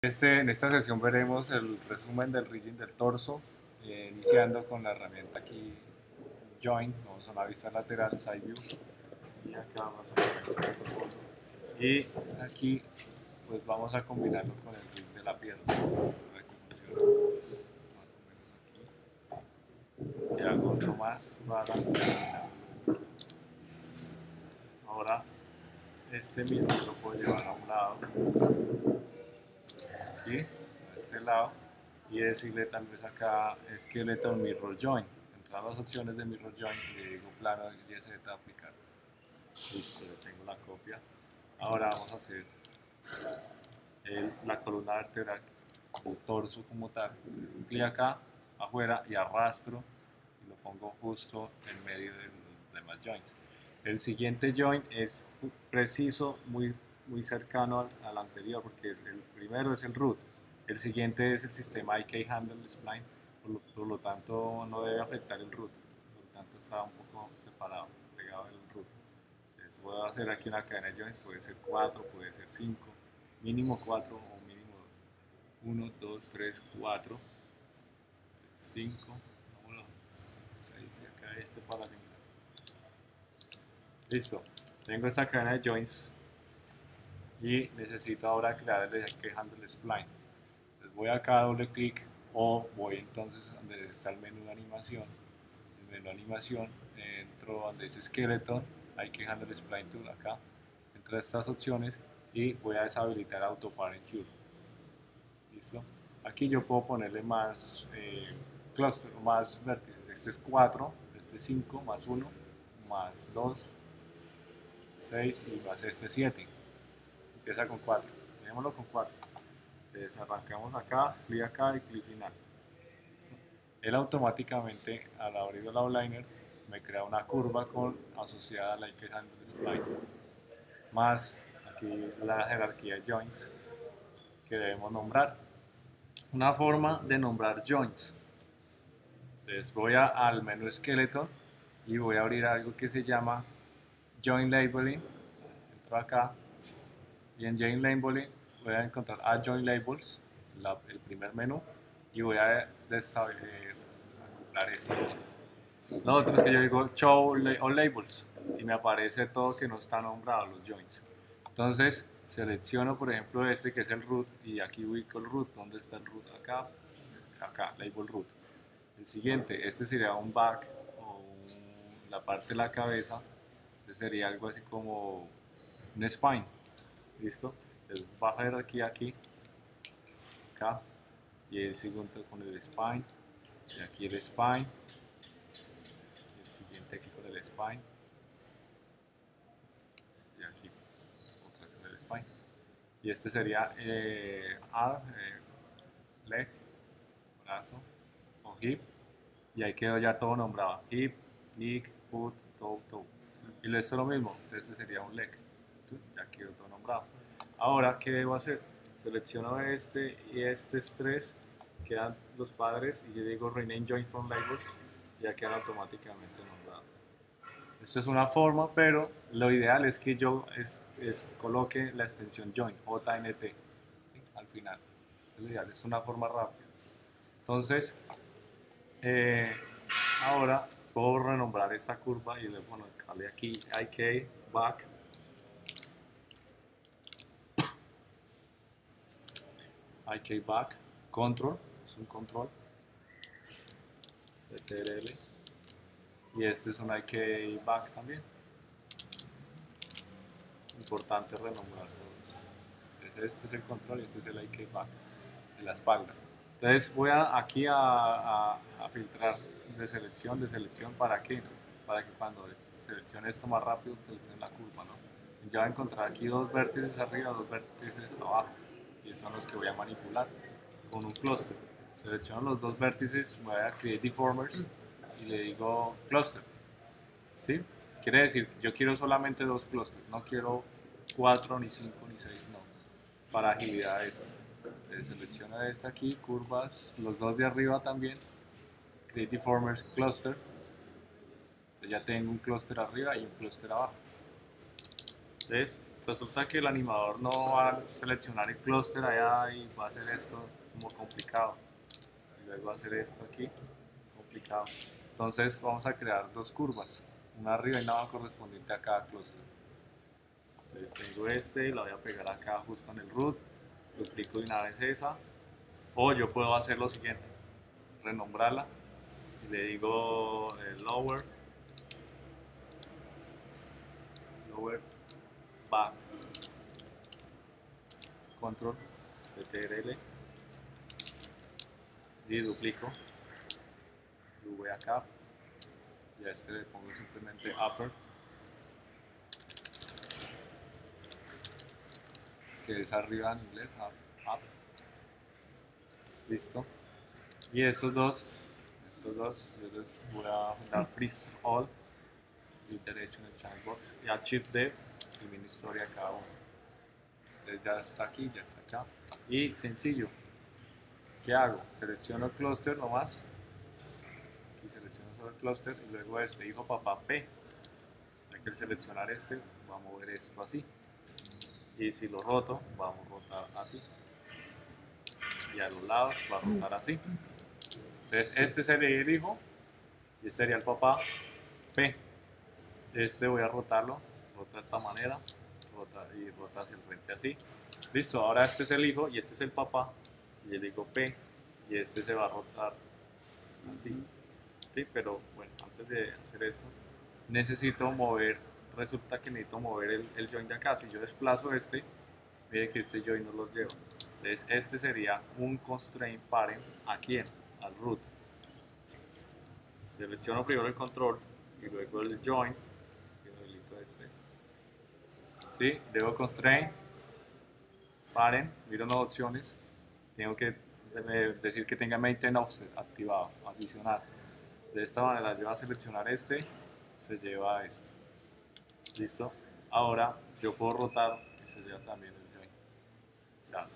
En esta sesión veremos el resumen del rigging del torso, iniciando con la herramienta aquí Join. Vamos a una vista lateral, Side View, y acá vamos a poner el protocolo. Y aquí pues vamos a combinarlo con el rig de la pierna para que funcione más o menos aquí. Y hago otro más para combinarlo. Ahora este mismo lo puedo llevar a un lado, aquí, a este lado, y decirle tal vez acá Skeleton Mirror Join. Entrar a las opciones de Mirror Join y le digo plano YZ aplicar. Listo, le tengo la copia. Ahora vamos a hacer la columna vertebral, el torso como tal. Clic acá, afuera, y arrastro y lo pongo justo en medio de los demás joints. El siguiente joint es preciso, muy cercano al anterior, porque el primero es el root. El siguiente es el sistema IK Handle Spline, por lo tanto no debe afectar el root. Por lo tanto está un poco separado, pegado del root. Entonces voy a hacer aquí una cadena de joints, puede ser 4, puede ser 5, mínimo 4 o mínimo 2. 1, 2, 3, 4, 5, 6, y acá este para eliminar. Listo, tengo esta cadena de joints y necesito ahora crear el IK Handle Spline. Entonces voy acá, doble clic, o voy entonces donde está el menú de animación. El menú de animación, entro donde dice Skeleton, IK Handle Spline Tool, acá, entro a estas opciones y voy a deshabilitar Auto Parent Cure. Listo. Aquí yo puedo ponerle más cluster, más vértices. Este es 4, este es 5, más 1, más 2, 6 y más este 7. Empieza con 4. Dejémoslo con 4. Entonces arrancamos acá, clic acá y clic final. Él automáticamente al abrir el outliner me crea una curva asociada a la IK Handle Spline. Más aquí la jerarquía de joints que debemos nombrar. Una forma de nombrar joints. Entonces voy al menú Skeleton y voy a abrir algo que se llama Joint Labeling. Entro acá y en Joint Labeling voy a encontrar Add Joint Labels, el primer menú, y voy a acoplar esto aquí. Lo otro es que yo digo Show All Labels y me aparece todo que no está nombrado, los joints. Entonces selecciono por ejemplo este que es el root y aquí ubico el root. ¿Dónde está el root? Acá, label root. El siguiente, este sería un back o la parte de la cabeza. Este sería algo así como un spine. ¿Listo? Entonces baja a ver aquí, acá, y el siguiente con el spine, y aquí el spine, y el siguiente aquí con el spine, y aquí otra vez el spine. Y este sería leg, brazo, o hip, y ahí quedó ya todo nombrado: hip, knee, foot, toe. Y esto es lo mismo, entonces este sería un leg, ya quedó todo nombrado. Ahora, ¿qué debo hacer? Selecciono este y este es 3, quedan los padres y yo digo Rename Join from Labels y ya quedan automáticamente nombrados. Esto es una forma, pero lo ideal es que yo coloque la extensión Join, JNT, ¿sí? Al final. Es lo ideal, es una forma rápida. Entonces, ahora puedo renombrar esta curva y le pongo aquí IK back, IK back, control, es un control, CTRL, y este es un IK back también. Importante renombrar todo esto. Este es el control y este es el IK back de la espalda. Entonces voy aquí a filtrar de selección, ¿para qué? Para que cuando seleccione esto más rápido seleccione la curva, ¿no? Ya voy a encontrar aquí dos vértices arriba, dos vértices abajo, y son los que voy a manipular con un cluster. Selecciono los dos vértices, voy a Create Deformers y le digo Cluster, ¿sí? Quiere decir, yo quiero solamente dos clusters, no quiero 4, ni 5, ni 6, no, para agilidad esta. Selecciono esta aquí, curvas, los dos de arriba también, Create Deformers Cluster. Entonces ya tengo un clúster arriba y un clúster abajo. Entonces resulta que el animador no va a seleccionar el clúster allá y va a hacer esto como complicado. Y luego hacer esto aquí, complicado. Entonces vamos a crear dos curvas, una arriba y una abajo correspondiente a cada clúster. Entonces tengo este y la voy a pegar acá justo en el root, duplico de una vez esa, o yo puedo hacer lo siguiente, renombrarla y le digo lower back control ctrl y duplico, lo voy acá y a este le pongo simplemente upper, que es arriba en inglés, up. Listo. Y estos dos yo les voy a dar freeze all, clic derecho en el channel box y al shift D elimino historia cada uno. Entonces ya está aquí, ya está acá. Y sencillo, ¿qué hago? Selecciono el clúster nomás, y selecciono solo el clúster y luego este hijo papá P. Hay que seleccionar este, va a mover esto así. Y si lo roto, vamos a rotar así. Y a los lados va a rotar así. Entonces este sería el hijo y este sería el papá P. Este voy a rotarlo, rota de esta manera, rota y rota hacia el frente así. Listo, ahora este es el hijo y este es el papá y el hijo P y este se va a rotar así. ¿Sí? Pero bueno, antes de hacer esto necesito mover, resulta que necesito mover el join de acá. Si yo desplazo este, mire que este join no lo llevo. Entonces este sería un constraint parent aquí al root. Selecciono primero el control y luego el join. Este. ¿Sí? Debo constraint parent, miro las opciones. Tengo que decir que tenga maintain offset activado, adicional. De esta manera yo voy a seleccionar este, se lleva a este. Listo. Ahora yo puedo rotar y se lleva también el join. O sea,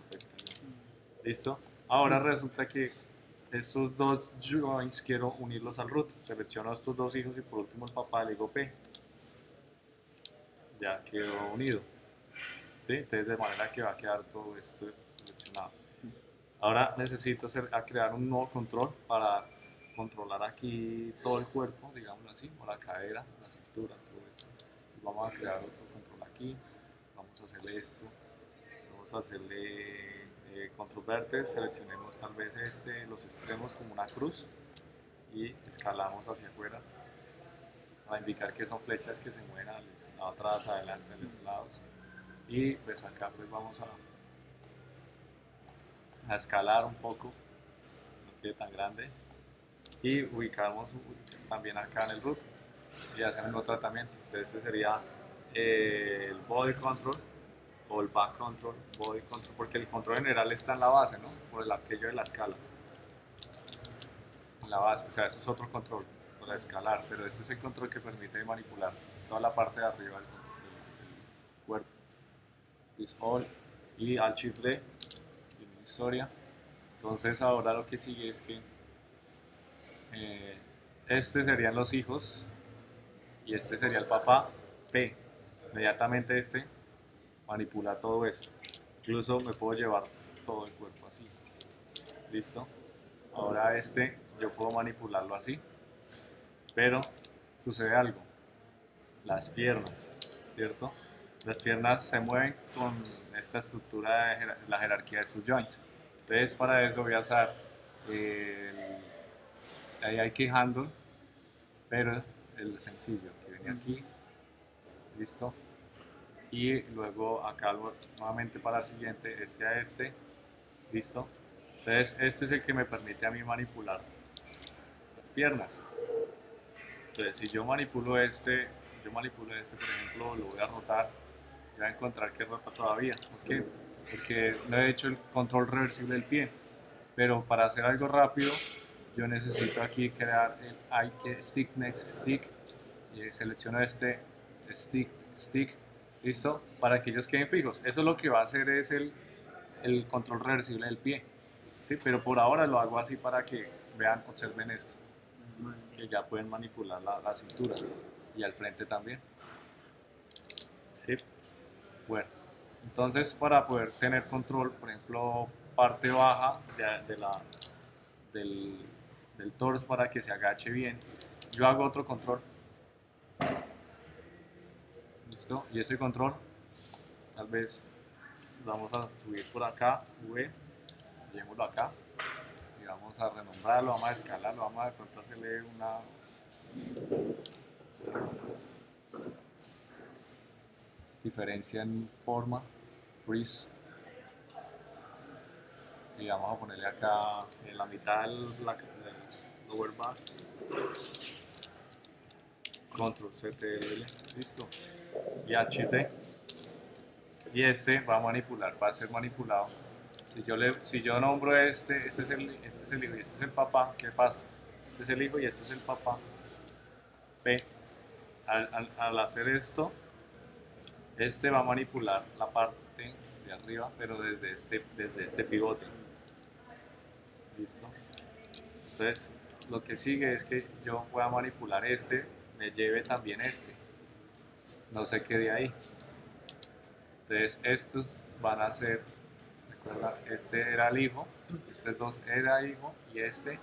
listo. Ahora resulta que estos dos joins quiero unirlos al root. Selecciono estos dos hijos y por último el papá le digo P. Ya quedó unido. ¿Sí? Entonces de manera que va a quedar todo esto seleccionado. Ahora necesito crear un nuevo control para controlar aquí todo el cuerpo, digámoslo así, o la cadera, la cintura, todo esto. Vamos a crear otro control aquí, vamos a hacerle esto, vamos a hacerle control vertex, seleccionemos tal vez los extremos como una cruz y escalamos hacia afuera para indicar que son flechas que se mueven atrás, adelante, a los lados. Y pues acá pues vamos a escalar un poco, no quede tan grande, y ubicamos también acá en el root y hacer un nuevo tratamiento. Entonces este sería el body control o el back control, body control, porque el control general está en la base, ¿no? Por el aquello de la escala, en la base, o sea, eso es otro control para escalar, pero este es el control que permite manipular toda la parte de arriba del cuerpo. Is all y al shift D y mi historia. Entonces ahora lo que sigue es que este serían los hijos y este sería el papá P. Inmediatamente este manipula todo esto. Incluso me puedo llevar todo el cuerpo así. Listo. Ahora este yo puedo manipularlo así. Pero sucede algo. Las piernas, ¿cierto? Las piernas se mueven con esta estructura de la jerarquía de estos joints. Entonces para eso voy a usar ahí hay que handle, pero el sencillo que viene aquí, listo, y luego acá nuevamente para el siguiente, este a este, listo. Entonces este es el que me permite a mí manipular las piernas. Entonces si yo manipulo este, por ejemplo, lo voy a rotar, voy a encontrar que rota todavía. ¿Por qué? Porque no he hecho el control reversible del pie, pero para hacer algo rápido yo necesito aquí crear el stick next stick y selecciono este stick, listo, para que ellos queden fijos. Eso lo que va a hacer es el control reversible del pie, ¿sí? Pero por ahora lo hago así para que vean, observen esto, que ya pueden manipular la cintura y al frente también, ¿sí? Bueno, entonces para poder tener control, por ejemplo, parte baja del, del torso para que se agache bien, yo hago otro control. ¿Listo? Y ese control, tal vez vamos a subir por acá, V, llevémoslo acá, y vamos a renombrarlo, vamos a escalarlo, vamos a de pronto hacerle una diferencia en forma, freeze, y vamos a ponerle acá en la mitad del lower back, control CTRL, listo, y HT, y este va a manipular, va a ser manipulado. Si yo nombro este es el hijo y este es el papá, ¿qué pasa? Este es el hijo y este es el papá. P, al hacer esto, este va a manipular la parte de arriba, pero desde este pivote. ¿Listo? Entonces, lo que sigue es que yo voy a manipular este, me lleve también este. No se quede ahí. Entonces, estos van a ser, recuerda, este era el hijo, este dos era hijo y este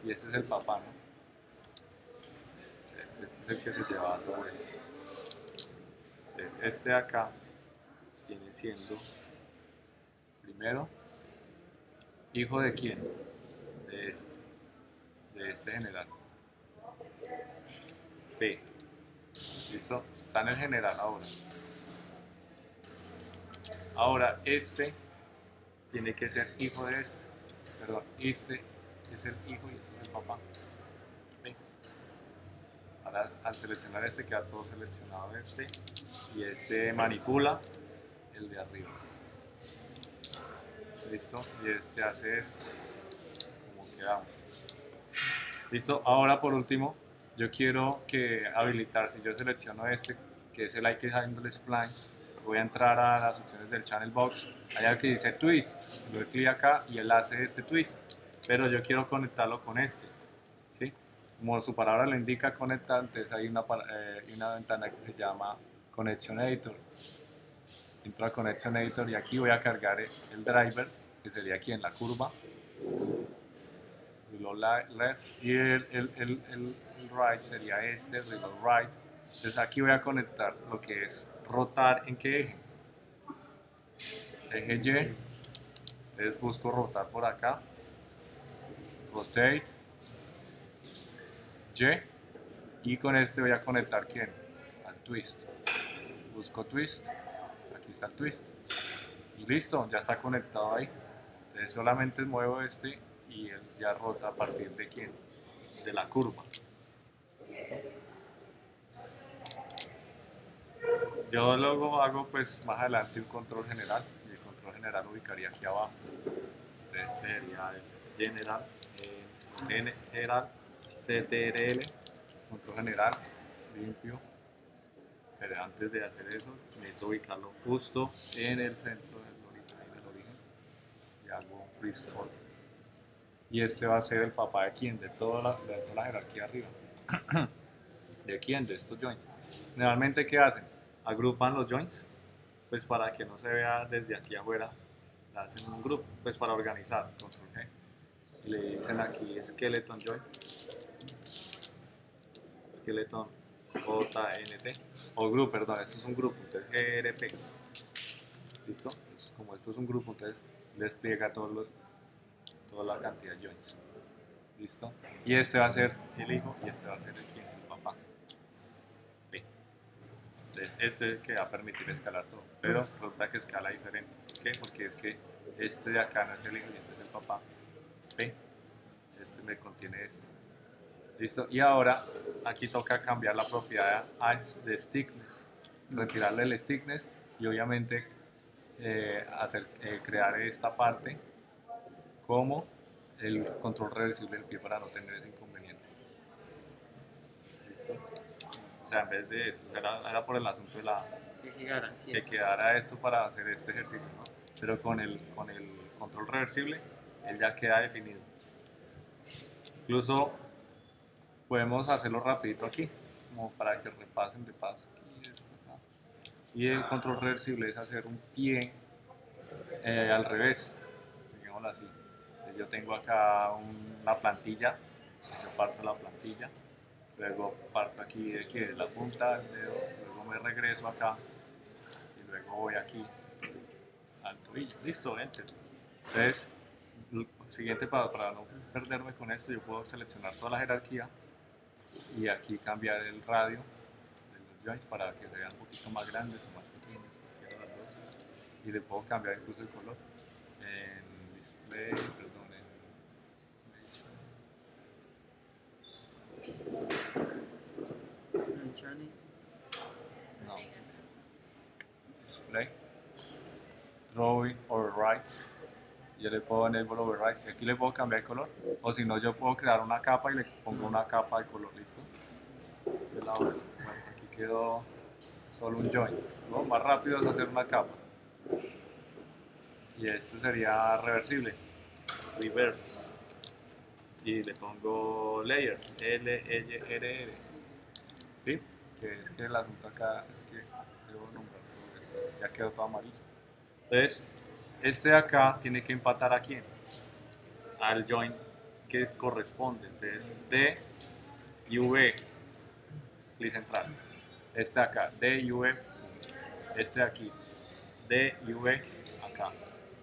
es el papá, ¿no? Entonces, este es el que se lleva todo esto. Entonces, este de acá viene siendo, primero, hijo de quién? De este general. P. ¿Listo? Está en el general ahora. Ahora, este tiene que ser hijo de este. Perdón, este es el hijo y este es el papá. ¿Sí? Ahora, al seleccionar este, queda todo seleccionado este. Y este manipula el de arriba. ¿Listo? Y este hace esto. Como quedamos. ¿Listo? Ahora, por último, yo quiero que habilitar, si yo selecciono este, que es el IK Handle Spline, voy a entrar a las opciones del Channel Box, hay algo que dice Twist, le doy clic acá y él hace este twist, pero yo quiero conectarlo con este, ¿sí? Como su palabra lo indica conectar, entonces hay una ventana que se llama Connection Editor. Entro a Connection Editor y aquí voy a cargar el driver, que sería aquí en la curva, left, y el right sería este, reload right. Entonces aquí voy a conectar lo que es rotar. ¿En qué eje? Eje Y. Entonces busco rotar por acá, rotate Y, y con este voy a conectar ¿quién? Al twist. Busco twist, aquí está el twist y listo, ya está conectado ahí. Entonces solamente muevo este y él ya rota a partir de quién? De la curva. Yo luego hago pues más adelante un control general y el control general ubicaría aquí abajo. Entonces sería el general, CTRL, control general, limpio. Pero antes de hacer eso, necesito ubicarlo justo en el centro del origen y hago un freeze all. Y este va a ser el papá de quién, de toda la jerarquía arriba. ¿De quién? De estos joints. Generalmente, ¿qué hacen? Agrupan los joints, pues para que no se vea desde aquí afuera, hacen un grupo, pues para organizar, control G. Y le dicen aquí skeleton joint, skeleton JNT, o group, perdón, esto es un grupo, entonces GRP. ¿Listo? Pues como esto es un grupo, entonces despliega toda la cantidad de joints. ¿Listo? Y este va a ser el hijo y este va a ser el papá. Sí. Entonces este es el que va a permitir escalar todo, pero resulta que escala diferente. ¿Por qué? Porque es que este de acá no es el hijo y este es el papá. ¿Ve? Este me contiene este. ¿Listo? Y ahora aquí toca cambiar la propiedad de stickness, retirarle el stickness y obviamente crear esta parte como el control reversible del pie para no tener ese inconveniente. ¿Listo? O sea, en vez de eso, era por el asunto de que quedara esto para hacer este ejercicio, ¿no? Pero con el control reversible, él ya queda definido. Incluso podemos hacerlo rapidito aquí, como para que repasen de paso. Aquí está, acá. Y el control reversible es hacer un pie al revés, digámoslo así. Entonces yo tengo acá una plantilla, yo parto la plantilla, luego parto aquí de la punta del dedo, luego me regreso acá y luego voy aquí al tobillo. Listo, enter. Entonces, el siguiente para no perderme con esto, yo puedo seleccionar toda la jerarquía y aquí cambiar el radio de los joints para que se vean un poquito más grandes o más pequeños, cualquiera de las dos. Y le puedo cambiar incluso el color en display, perdón, no, display, drawing overrides. Yo le puedo enable overrides y aquí le puedo cambiar el color, o si no yo puedo crear una capa y le pongo una capa de color. Listo, esa es la otra. Bueno, aquí quedó solo un join, ¿no? Más rápido es hacer una capa y esto sería reversible, reverse, y le pongo layer, L-E-R-R, ¿sí? Que es que el asunto acá es que debo nombrar todo esto, ya quedó todo amarillo. Entonces este de acá tiene que empatar a quién, al join que corresponde. Entonces D y V, clic central, este de acá, D y V, este de aquí, D y V acá,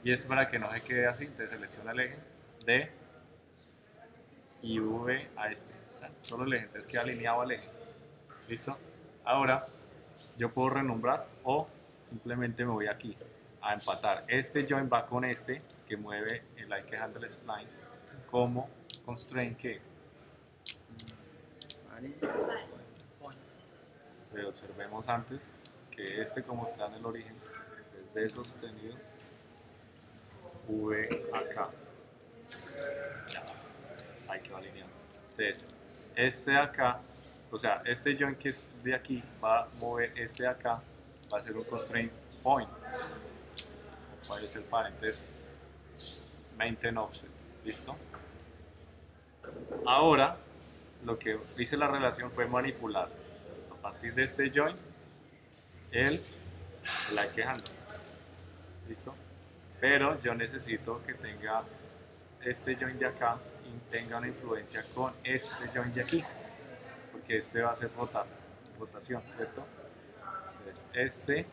y es para que no se quede así. Entonces selecciona el eje D y V a este, ¿verdad? Solo el eje, entonces queda alineado al eje. Listo. Ahora yo puedo renombrar o simplemente me voy aquí a empatar. Este join va con este que mueve el like handle spline como constraint que observemos antes que este, como está en el origen, es D sostenido, V acá, ya, ahí quedó alineado. Entonces este de acá, o sea, este join que es de aquí va a mover este de acá, va a ser un constraint point, o puede ser par. Entonces maintain offset, listo. Ahora lo que hice la relación fue manipular a partir de este join el like handle, listo. Pero yo necesito que tenga este join de acá y tenga una influencia con este join de aquí, porque este va a ser rotación, ¿cierto? Entonces este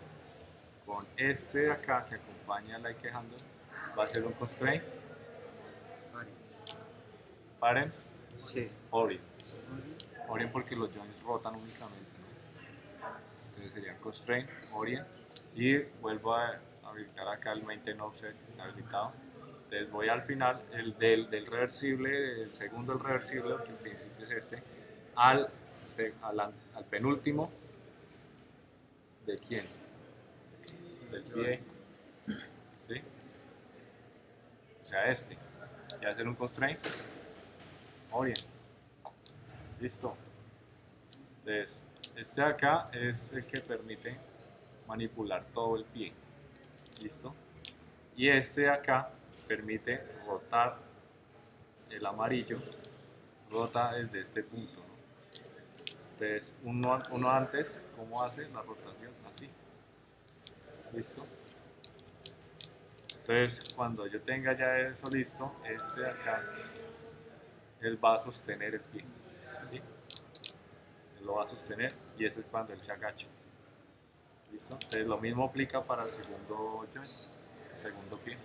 con este de acá que acompaña al like handle va a ser un constraint paren, Sí. orient. Orient porque los joints rotan únicamente, ¿no? Entonces sería constraint, orient, y vuelvo a habilitar acá el maintain offset que está habilitado. Entonces voy al final, el del reversible, el segundo del reversible, que en principio es este, al penúltimo, ¿de quién? Del pie, ¿sí? O sea, este. Y hacer un constraint, orient. Listo. Entonces, este de acá es el que permite manipular todo el pie. Listo. Y este de acá permite rotar el amarillo, rota desde este punto, ¿no? Entonces, uno antes, ¿cómo hace la rotación? Así. Listo. Entonces, cuando yo tenga ya eso listo, este de acá, él va a sostener el pie, ¿sí? Él lo va a sostener y ese es cuando él se agacha. ¿Listo? Entonces, lo mismo aplica para el segundo joint, el segundo pie.